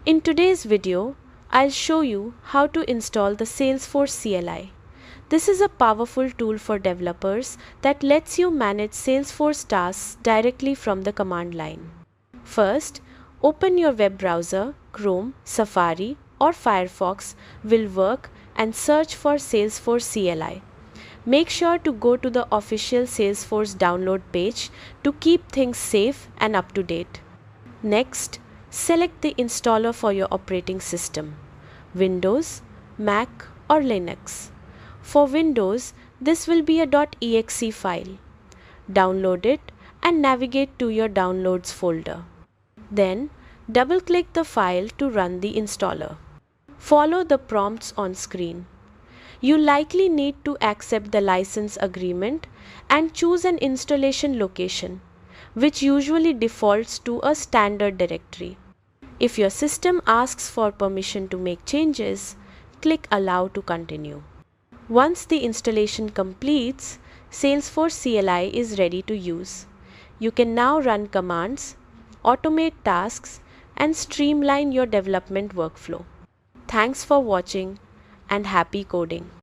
In today's video, I'll show you how to install the Salesforce CLI. This is a powerful tool for developers that lets you manage Salesforce tasks directly from the command line. First, open your web browser. Chrome, Safari, or Firefox will work, and search for Salesforce CLI. Make sure to go to the official Salesforce download page to keep things safe and up to date. Next, select the installer for your operating system: Windows, Mac, or Linux. For Windows, this will be a .exe file. Download it and navigate to your Downloads folder. Then, double-click the file to run the installer. Follow the prompts on screen. You likely need to accept the license agreement and choose an installation location, which usually defaults to a standard directory. If your system asks for permission to make changes, click Allow to continue. Once the installation completes, Salesforce CLI is ready to use. You can now run commands, automate tasks, and streamline your development workflow. Thanks for watching and happy coding.